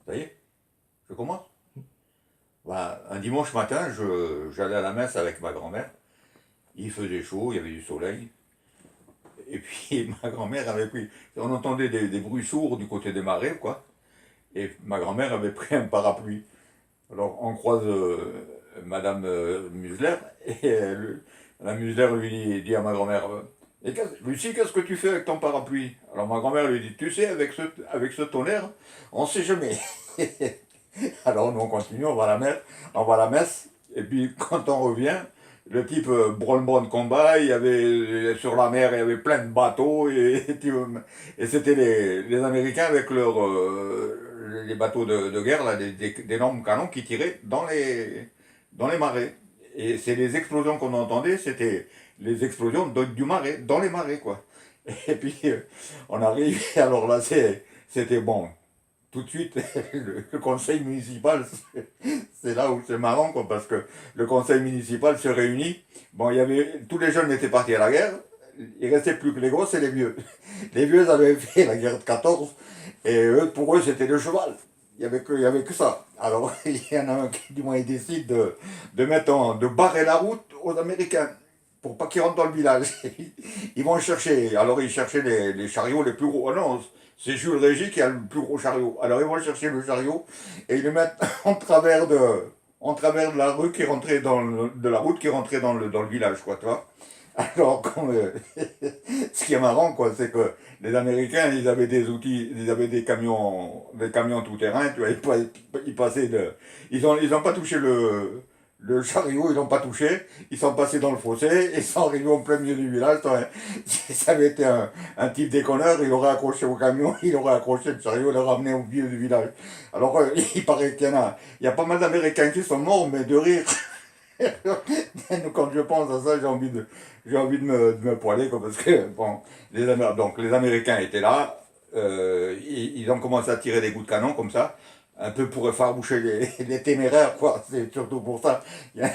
Ça y est, je commence. Bah, un dimanche matin, j'allais à la messe avec ma grand-mère. Il faisait chaud, il y avait du soleil. Et puis ma grand-mère avait pris. On entendait des bruits sourds du côté des marais, quoi. Et ma grand-mère avait pris un parapluie. Alors on croise Madame Musler, et Madame Musler dit à ma grand-mère Lucie, qu'est-ce que tu fais avec ton parapluie? Alors ma grand-mère lui dit tu sais, avec ce tonnerre, on ne sait jamais. Alors nous on continue, on va à la messe, et puis quand on revient, le type branle-bas de combat, il y avait sur la mer, il y avait plein de bateaux, et c'était les Américains avec les bateaux de guerre, là, d'énormes canons qui tiraient dans les marais. Et c'est les explosions qu'on entendait, c'était les explosions du marais, dans les marais, quoi. Et puis on arrive, alors là c'était bon, tout de suite, le conseil municipal, c'est là où c'est marrant, quoi, parce que le conseil municipal se réunit. Bon, tous les jeunes étaient partis à la guerre, il restait plus que les gosses et les vieux. Les vieux avaient fait la guerre de 14, et eux, pour eux, c'était le cheval. Il y avait que ça. Alors, il y en a un qui, du moins, il décide de barrer la route aux Américains pour pas qu'ils rentrent dans le village. Ils vont chercher, alors ils cherchaient les chariots les plus gros. Oh non, c'est Jules Régis qui a le plus gros chariot. Alors ils vont chercher le chariot et ils le mettent en travers de la rue qui rentrait de la route qui rentrait dans le village, quoi, tu vois. Alors, ce qui est marrant, quoi, c'est que les Américains, ils avaient des outils, ils avaient des camions tout-terrain, tu vois, ils passaient ils ont pas touché le chariot, ils l'ont pas touché, ils sont passés dans le fossé, et sont arrivés au plein milieu du village. Ça avait été un type déconneur, il aurait accroché au camion, il aurait accroché le chariot, il l'aurait ramené au milieu du village. Alors, il paraît il y a pas mal d'Américains qui sont morts, mais de rire. Quand je pense à ça, j'ai envie de me poiler, quoi, parce que, bon, donc les Américains étaient là, ils ont commencé à tirer des coups de canon, comme ça, un peu pour effaroucher les téméraires, quoi, c'est surtout pour ça.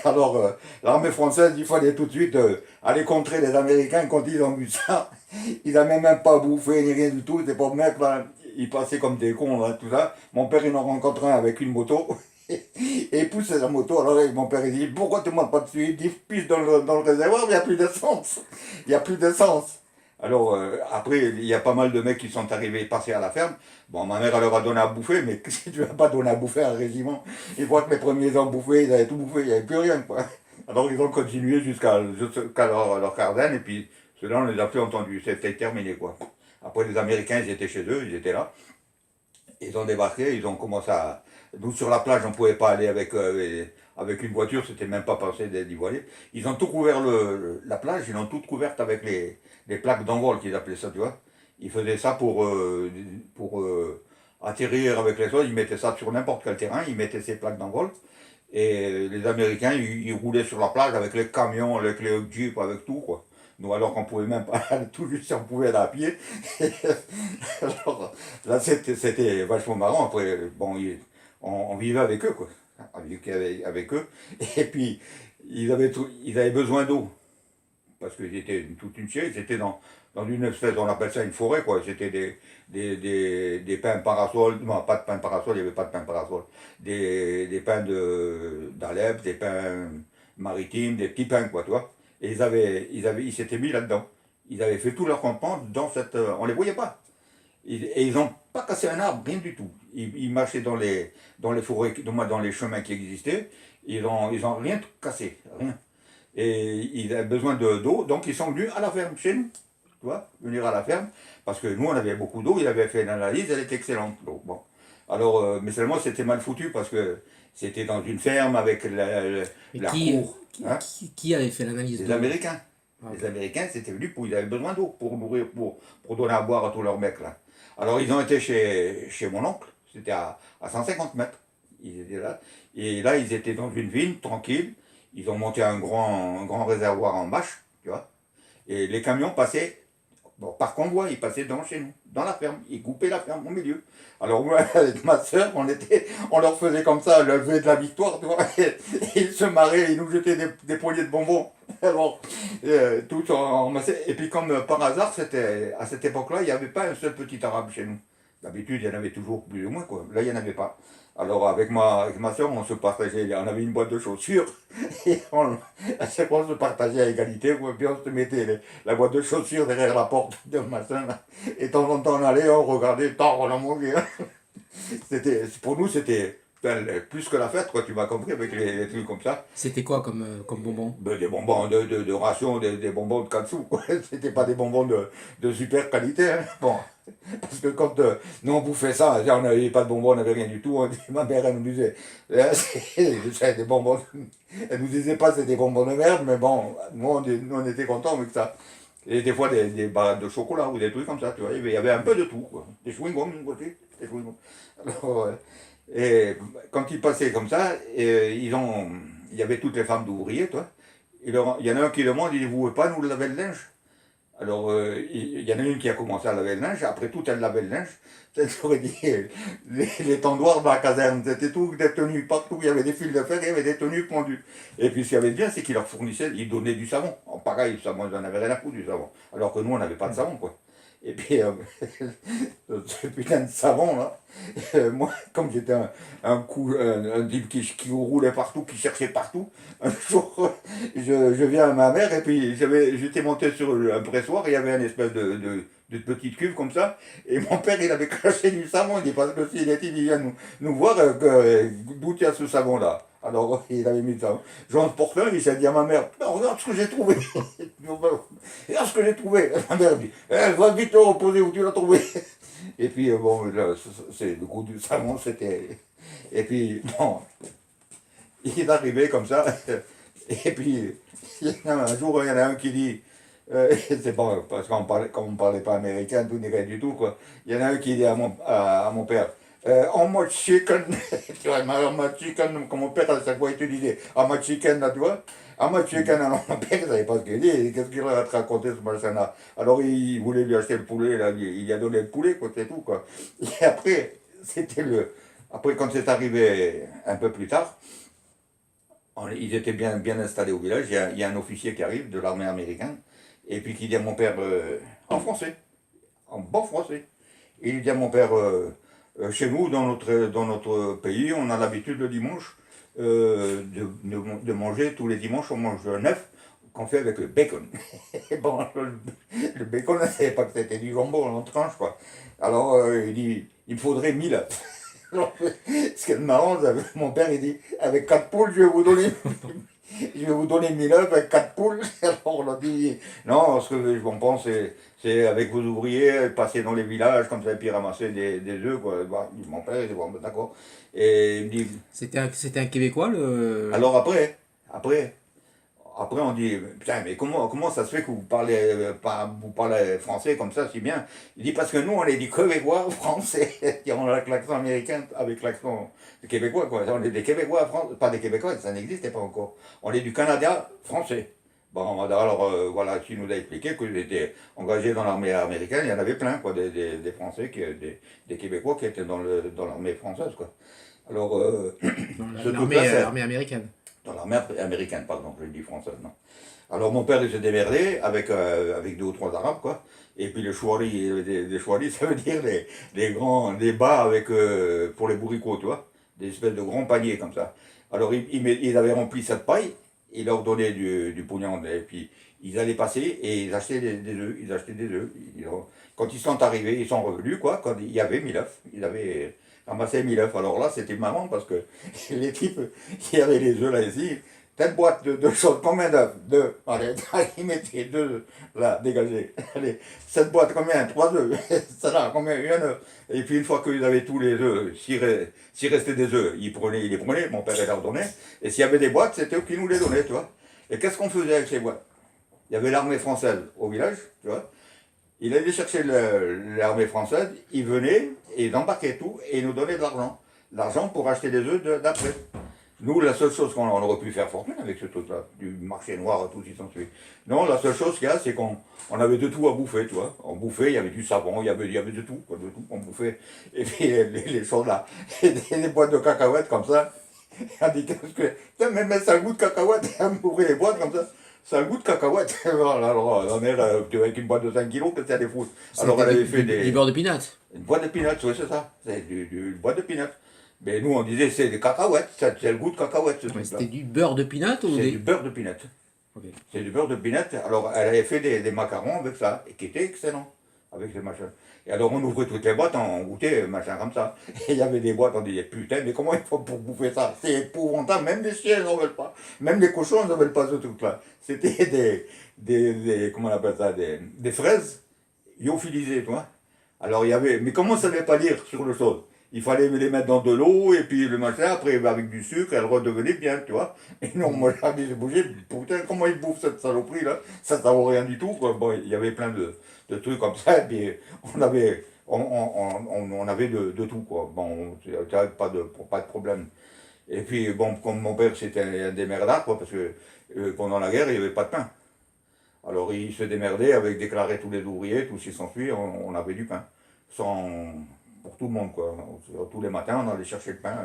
Alors, l'armée française, il fallait tout de suite aller contrer les Américains. Quand ils ont vu ça, ils n'avaient même pas bouffé ni rien du tout, c'était pour mettre, là, ils passaient comme des cons, là, tout ça. Mon père, il en rencontre un avec une moto. Et il pousse sa moto, alors mon père il dit pourquoi tu ne montes pas dessus? Il dit pisse dans le réservoir, mais il n'y a plus d'essence. Il n'y a plus d'essence. Alors après, il y a pas mal de mecs qui sont arrivés passer à la ferme. Bon, ma mère elle leur a donné à bouffer, mais si tu n'as pas donné à bouffer à un régiment, ils voient que les premiers ont bouffé, ils avaient tout bouffé, il n'y avait plus rien, quoi. Alors ils ont continué jusqu'à leur quinzaine, et puis ceux-là on les a plus entendus, c'était terminé, quoi. Après les Américains, ils étaient chez eux, ils étaient là. Ils ont débarqué, ils ont commencé à. Nous, sur la plage, on ne pouvait pas aller avec une voiture, c'était même pas pensé d'y voler. Ils ont tout couvert la plage, ils l'ont toute couverte avec les plaques d'envol, qu'ils appelaient ça, tu vois. Ils faisaient ça pour atterrir avec les autres, ils mettaient ça sur n'importe quel terrain, ils mettaient ces plaques d'envol. Et les Américains, ils roulaient sur la plage avec les camions, avec les jeeps, avec tout, quoi. Nous, alors qu'on pouvait même pas aller tout juste si on pouvait aller à pied. Alors, là, c'était vachement marrant. Après, bon, on vivait avec eux, quoi. On vivait avec eux. Et puis, ils avaient besoin d'eau. Parce qu'ils étaient toute une série, ils étaient dans une espèce, on appelle ça une forêt, quoi. C'était des pins parasols, non, pas de pins parasols, il n'y avait pas de pins parasols. Des pins d'Alep, des pins maritimes, des petits pins, quoi, tu vois. Et ils s'étaient mis là-dedans. Ils avaient fait tout leur campement dans cette. On les voyait pas. Et ils n'ont pas cassé un arbre, rien du tout. Ils marchaient dans les forêts, dans les chemins qui existaient. Ils ont rien cassé, rien. Et ils avaient besoin d'eau, donc ils sont venus à la ferme, chez nous. Tu vois, venir à la ferme, parce que nous on avait beaucoup d'eau, ils avaient fait une analyse, elle était excellente, l'eau. Bon. Alors, mais seulement c'était mal foutu parce que c'était dans une ferme avec Mais la cour. Hein, qui avait fait l'analyse les d'eau? Américains. Ah, Les ok. Américains, c'était venu ils avaient besoin d'eau pour nourrir, pour donner à boire à tous leurs mecs là. Alors ils ont été chez mon oncle, c'était à 150 mètres. Ils étaient là. Et là, ils étaient dans une vigne, tranquille. Ils ont monté un grand réservoir en bâche, tu vois. Et les camions passaient, bon, par convoi, ils passaient devant chez nous, dans la ferme. Ils coupaient la ferme au milieu. Alors moi, avec ma soeur, on leur faisait comme ça, le lever de la victoire, tu vois. Et ils se marraient, ils nous jetaient des poignées de bonbons. Alors, tout en massé. Et puis comme par hasard, à cette époque-là, il n'y avait pas un seul petit arabe chez nous. D'habitude, il y en avait toujours plus ou moins, quoi. Là, il n'y en avait pas. Alors, avec ma soeur, on se partageait, on avait une boîte de chaussures, et à chaque fois, on se partageait à égalité, quoi. Puis on se mettait la boîte de chaussures derrière la porte de ma soeur, là. Et de temps en temps, on allait, on regardait, tant on a mangé. Pour nous, c'était ben, plus que la fête, quoi, tu m'as compris, avec les trucs comme ça. C'était quoi comme bonbon? Ben, des bonbons de ration, des bonbons de 4 sous, quoi. C'était pas des bonbons de super qualité, hein. Bon, parce que quand nous on bouffait ça, on n'avait pas de bonbons, on n'avait rien du tout. Ma mère, elle nous disait, c'est des bonbons. Elle nous disait pas que c'était des bonbons de merde, mais bon, nous on était contents avec ça. Et des fois des barres de chocolat ou des trucs comme ça, tu vois. Il y avait un peu de tout, quoi. Des chewing-gums, aussi, des chewing-gums. Alors, et quand ils passaient comme ça, il y avait toutes les femmes d'ouvriers, toi. Il y en a un qui demande, il dit, vous ne pouvez pas nous laver le linge? Alors, il y en a une qui a commencé à laver le linge, après tout, elle lavait le linge. Elle aurait dit, les tendoirs de la caserne, c'était tout, des tenues partout, il y avait des fils de fer, il y avait des tenues pendues. Et puis, ce qu'il y avait bien, c'est qu'ils leur fournissaient, ils donnaient du savon. Pareil, ça, moi, j'en avais rien à foutre du savon. Alors que nous, on n'avait pas de savon, quoi. Et puis, ce putain de savon, là, moi, comme j'étais un type qui roulait partout, qui cherchait partout, un jour, je viens à ma mère, et puis j'étais monté sur un pressoir, il y avait une espèce de petite cuve comme ça, et mon père, il avait craché du savon, il dit, parce que s'il était, il vient nous voir, d'où il y a ce savon-là. Alors, il avait mis ça. Jean Portin, il s'est dit à ma mère, non, regarde ce que j'ai trouvé. Regarde ce que j'ai trouvé. Ma mère dit, va vite te reposer où tu l'as trouvé. Et puis, bon, là, c'est le goût du savon, c'était. Et puis, bon, il est arrivé comme ça. Et puis, un jour, il y en a un qui dit, c'est pas parce comme on parlait pas américain, tout n'est rien du tout, quoi. Il y en a un qui dit à mon père, how much chicken, tu vois, how much chicken, comme mon père à chaque fois il te disait, how much chicken, là, tu vois, how much chicken, alors mon père, il savait pas ce qu'il dit, qu'est-ce qu'il a raconté ce machin-là. Alors il voulait lui acheter le poulet, là, il lui a donné le poulet, quoi, c'est tout, quoi. Et après, après quand c'est arrivé un peu plus tard, ils étaient bien installés au village, il y a un officier qui arrive de l'armée américaine, et puis qui dit à mon père, en français, en bon français, il dit à mon père, chez nous, dans notre pays, on a l'habitude le dimanche de manger, tous les dimanches, on mange un œuf qu'on fait avec le bacon. Et bon, le bacon, on ne savait pas que c'était du jambon en tranche, quoi. Alors, il dit, il me faudrait 1000 œufs. Alors, ce qui est marrant, mon père, il dit, avec 4 poules, je vais vous donner 1000 œufs avec 4 poules. Alors on a dit, non, ce que je pense, c'est avec vos ouvriers, passer dans les villages, comme ça, et puis ramasser des œufs, quoi. Bah, mon père, il dit, bon, ben, d'accord. Et il me dit, C'était un Québécois, le... alors après, on dit, putain, mais comment ça se fait que vous parlez français comme ça si bien? Il dit, parce que nous, on est des Québécois français. On a l'accent américain avec l'accent québécois, quoi. On est des Québécois français, pas des Québécois, ça n'existait pas encore. On est du Canada français. Bon, alors, voilà, qui nous a expliqué qu'ils étaient engagés dans l'armée américaine, il y en avait plein, quoi, des Français, des Québécois qui étaient dans l'armée française, quoi. Alors, ce truc-là, L'armée américaine. dans l'armée américaine, pardon, je dis française, non. Alors mon père, il s'est démerdé avec 2 ou 3 arabes, quoi. Et puis les chouaris, des chouaris, ça veut dire des bas avec, pour les bourricots, tu vois. Des espèces de grands paniers comme ça. Alors ils avaient rempli cette paille, ils leur donnaient du pognon, et puis ils allaient passer et ils achetaient des œufs, ils achetaient des œufs. Quand ils sont arrivés, ils sont revenus, quoi, quand il y avait 1000 œufs. Ils avaient ramassé 1000 œufs. Alors là, c'était marrant parce que les types qui avaient les œufs là ici, telle boîte de choses, combien d'œufs? Deux. Allez, ils mettaient 2 là, dégagés. Allez, cette boîte, combien? 3 œufs. Celle-là, combien? Un œuf. Et puis une fois qu'ils avaient tous les œufs, s'il restait des œufs, ils les prenaient, mon père les leur donnait. Et s'il y avait des boîtes, c'était eux qui nous les donnaient, tu vois. Et qu'est-ce qu'on faisait avec ces boîtes? Il y avait l'armée française au village, tu vois. Il allait chercher l'armée française, il venait, et ils embarquaient tout, et ils nous donnaient de l'argent. L'argent pour acheter des œufs d'après. Nous, la seule chose qu'on aurait pu faire fortune avec ce truc-là, du marché noir, tout ce qui s'ensuit. Non, la seule chose qu'il y a, c'est qu'on avait de tout à bouffer, tu vois. On bouffait, il y avait du savon, il y avait de tout, quoi, de tout, on bouffait. Et puis les choses là, et des boîtes de cacahuètes comme ça. On dit, qu'est-ce que. Putain, mais ça goûte de cacahuètes, on ouvrait les boîtes comme ça. ça a le goût de cacahuète. Voilà, alors, on est là, avec une boîte de 5 kilos, qu'est-ce qu'elle est foutre. Alors, C'était elle avait fait du beurre de peanut. une boîte de peanuts, oui, c'est ça. C'est une boîte de peanuts. Mais nous, on disait, c'est des cacahuètes, c'est le goût de cacahuète, ce Ouais, truc-là. c'était du beurre de peanut ou C'est des... du beurre de peanut. Ok. C'est du beurre de peanut. Alors, elle avait fait des macarons avec ça, et qui étaient excellents, avec ces machins. Et alors, on ouvrait toutes les boîtes, on goûtait, machin comme ça. Et il y avait des boîtes, on disait, putain, mais comment il faut pour bouffer ça? C'est épouvantable, même les chiens n'en veulent pas. Même les cochons n'en veulent pas ce truc-là. C'était comment on appelle ça, des fraises lyophilisées, tu vois. Alors, il y avait, mais comment on ne savait pas lire sur le chose? Il fallait les mettre dans de l'eau, et puis le machin, après, avec du sucre, elle redevenait bien, tu vois. Et non, moi, j'ai bougé, putain, comment ils bouffent cette saloperie, là? Ça vaut rien du tout, quoi. Bon, il y avait plein de trucs comme ça, et puis on avait de tout, quoi. Bon, pas de problème. Et puis, bon, comme mon père, c'était un démerdard, quoi, parce que pendant la guerre, il n'y avait pas de pain. Alors, il se démerdait avec déclarer tous les ouvriers, tout ce qui s'ensuit, on avait du pain. Sans, pour tout le monde, quoi. Tous les matins, on allait chercher le pain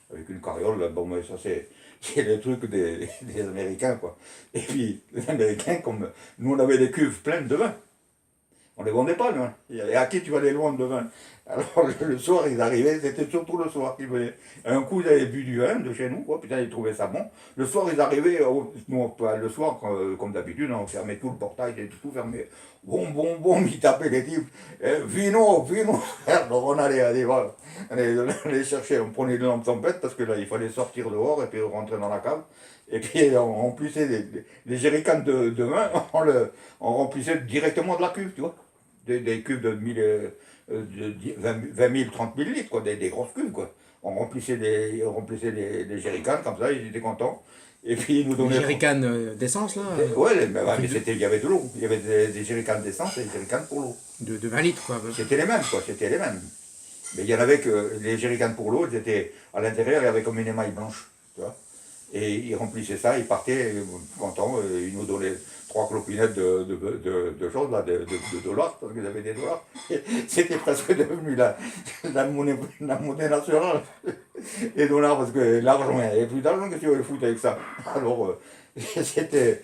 avec une carriole. Bon, mais ça, c'est le truc des Américains, quoi. Et puis, les Américains, comme nous, on avait des cuves pleines de vin. On ne les vendait pas, le vin. Et à qui tu vas les vendre le vin? Alors, le soir, ils arrivaient, c'était surtout le soir qu'ils venaient. Un coup, ils avaient bu du vin de chez nous, quoi. Putain, ils trouvaient ça bon. Le soir, ils arrivaient, nous, le soir, comme d'habitude, on fermait tout le portail, était tout fermé. Bon, ils tapaient les types. Vino. Alors, on allait chercher, on prenait des lampes tempête, parce que là, il fallait sortir dehors et puis rentrer dans la cave. Et puis, on remplissait les jerrycans de vin, on remplissait directement de la cuve, tu vois. Des cuves de 20 000, 30 000 litres, quoi, des grosses cuves, quoi. On remplissait les jerrycans, comme ça, ils étaient contents. Et puis, ils nous Des donnaient... jerrycans d'essence, là? Ouais, mais il y avait de l'eau. Il y avait des jerrycans d'essence et des jerrycans pour l'eau. De 20 litres, quoi. C'était les mêmes, quoi, c'était les mêmes. Mais il y en avait que les jerrycans pour l'eau, ils étaient à l'intérieur, il y avait comme une émaille blanche, tu vois. Et ils remplissaient ça, ils partaient contents, ils nous donnaient 3 clopinettes de choses, là, de dollars, parce qu'ils avaient des dollars. C'était presque devenu la monnaie nationale. Les dollars, parce que l'argent, il n'y avait plus d'argent, qu'est-ce que tu veux foutre avec ça? Alors, c'était.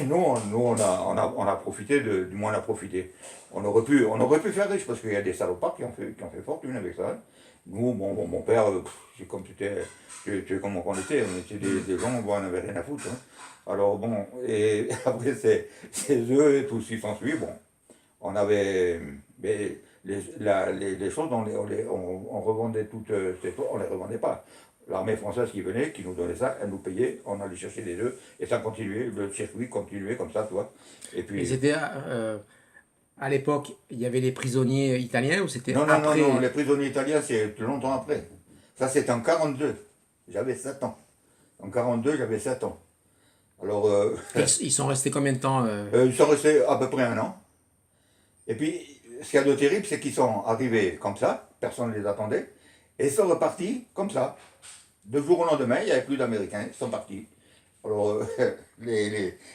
Nous, on a profité, du moins on a profité. On aurait pu faire riche, parce qu'il y a des salopards qui ont fait fortune avec ça. Nous, mon père, c'est comme tu es comme on était des gens, on n'avait rien à foutre. Hein. Alors bon, et après ces œufs et tout ce qui s'ensuit, bon, on avait, mais les choses, on revendait toutes ces choses, on les revendait pas. L'armée française qui venait, qui nous donnait ça, elle nous payait, on allait chercher des œufs, et ça continuait, le circuit continuait comme ça, tu vois. Et Et puis, c'était... à l'époque, il y avait les prisonniers italiens ou c'était non, après? les prisonniers italiens, c'est longtemps après. Ça, c'était en 42. J'avais 7 ans. En 42, j'avais 7 ans. Alors, Ils sont restés combien de temps? ils sont restés à peu près un an. Et puis, ce qu'il y a de terrible, c'est qu'ils sont arrivés comme ça, personne ne les attendait, et ils sont repartis comme ça. De jour au lendemain, il n'y avait plus d'Américains, ils sont partis. Alors,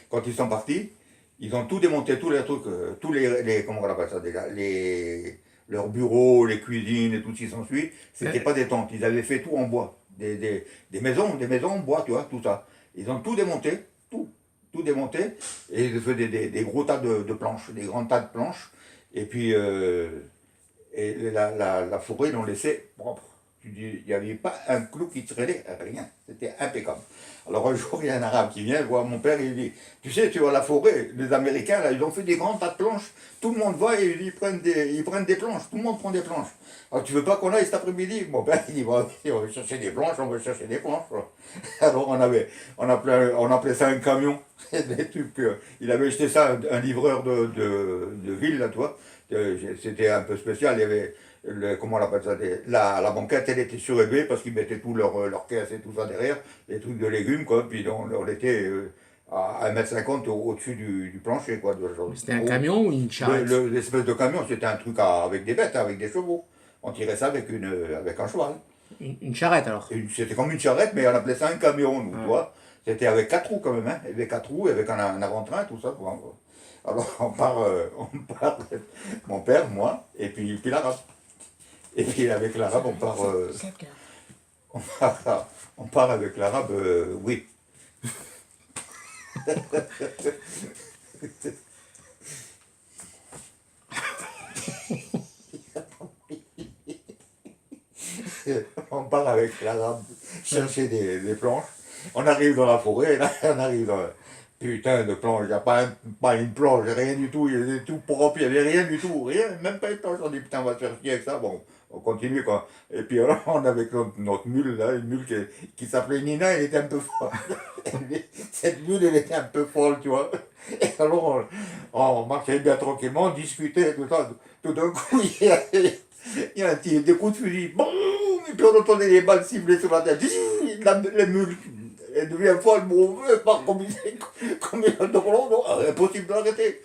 quand ils sont partis, ils ont tout démonté, tous les trucs, tous comment on appelle ça déjà, leurs bureaux, les cuisines et tout ce qui s'ensuit, c'était pas des tentes, ils avaient fait tout en bois, des maisons en bois, tu vois, tout ça. Ils ont tout démonté, tout démonté, et ils faisaient des gros tas de planches, des grands tas de planches, et puis et la forêt, ils l'ont laissé propre. Tu dis, il n'y avait pas un clou qui traînait, rien. C'était impeccable. Alors un jour, il y a un arabe qui vient voir mon père et il dit, tu sais, tu vois la forêt, les Américains, là, ils ont fait des grands tas de planches. Tout le monde va et ils prennent des planches. Tout le monde prend des planches. Alors tu veux pas qu'on aille cet après-midi? Mon père, il dit, on va chercher des planches, on va chercher des planches. Alors on appelait ça un camion. Des trucs, il avait acheté ça, un livreur de ville, là, toi. C'était un peu spécial, il y avait comment on appelle ça, la banquette, elle était surélevée parce qu'ils mettaient tout leur caisse et tout ça derrière, les trucs de légumes, quoi, puis on était à 1,50 m au-dessus du plancher, quoi. C'était un camion ou une charrette? L'espèce de camion, c'était un truc avec des bêtes, avec des chevaux. On tirait ça avec un cheval. Une charrette alors? C'était comme une charrette, mais on appelait ça un camion, nous, tu vois. C'était avec 4 roues quand même, hein. Il y avait 4 roues, avec un avant-train, tout ça, quoi. Alors on part, mon père, moi, et puis l'arabe. Et puis avec l'arabe, on part avec l'arabe, oui. On part avec l'arabe chercher des planches. On arrive dans la forêt, et là, on arrive dans putain de planche. Il n'y a pas une planche, rien du tout. Il y avait tout propre, il n'y avait rien du tout. Rien, même pas une planche. On dit putain, on va se faire chier avec ça. Bon, on continue quoi. Et puis alors, on avait notre mule, là, une mule qui s'appelait Nina, elle était un peu folle. Cette mule, elle était un peu folle, tu vois. Et alors, on marchait bien tranquillement, on discutait, tout ça. Tout d'un coup, il y a des coups de fusil. Boum. Et puis on entendait les balles siffler sur la tête. La mule, elle devient folle, bon, elle part comme une drôle, impossible d'arrêter.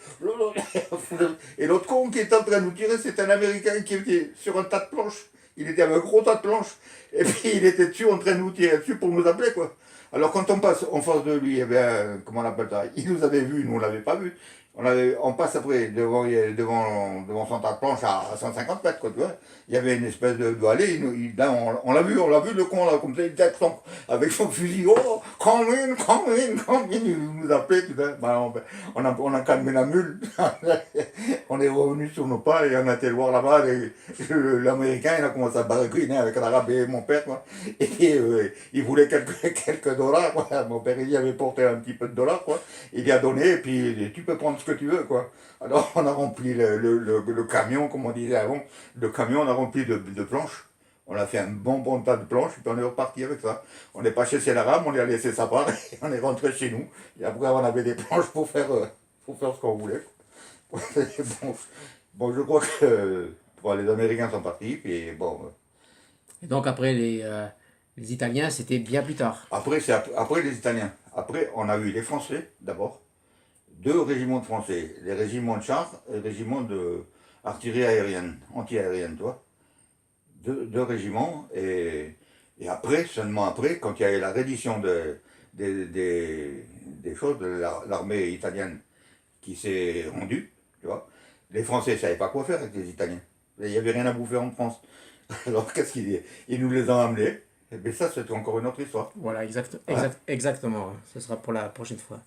Et l'autre con qui était en train de nous tirer, c'était un Américain qui était sur un tas de planches. Il était avec un gros tas de planches. Et puis il était dessus en train de nous tirer dessus pour nous appeler, quoi. Alors quand on passe en face de lui, eh bien, comment on appelle ça, il nous avait vu, nous on l'avait pas vu. On passe après devant son tas de planches à 150 mètres, quoi, tu vois. Il y avait une espèce de allée, là, on l'a vu, le con, là, comme ça, il était avec son fusil, oh, come in, il nous appelait, tout ça. Ben, on a calmé la mule, on est revenu sur nos pas et on a été le voir là-bas, l'Américain, il a commencé à baragouiner avec l'arabe et mon père, quoi. Et il voulait quelques dollars, quoi. Mon père, il y avait porté un petit peu de dollars, quoi. Il y a donné, et puis tu peux prendre ce que tu veux, quoi. Alors on a rempli le camion, comme on disait avant, le camion, on a rempli de planches. On a fait un bon tas de planches, et puis on est reparti avec ça. On n'est pas chez l'arabe, on lui a laissé sa part, et on est rentré chez nous. Et après, on avait des planches pour faire ce qu'on voulait. Bon, bon, je crois que bon, les Américains sont partis, puis bon. Et donc après les Italiens, c'était bien plus tard. Après les Italiens. Après, on a eu les Français, d'abord. Deux régiments de Français. Les régiments de chars et les régiments d'artillerie aérienne, anti-aérienne, tu vois. Deux régiments. Et après, seulement après, quand il y a eu la reddition des choses de l'armée italienne qui s'est rendue, tu vois, les Français ne savaient pas quoi faire avec les Italiens. Il n'y avait rien à bouffer en France. Alors qu'est-ce qu'ils disent? Ils nous les ont amenés. Et bien ça, c'est encore une autre histoire. Voilà, Ouais. exactement. Ce sera pour la prochaine fois.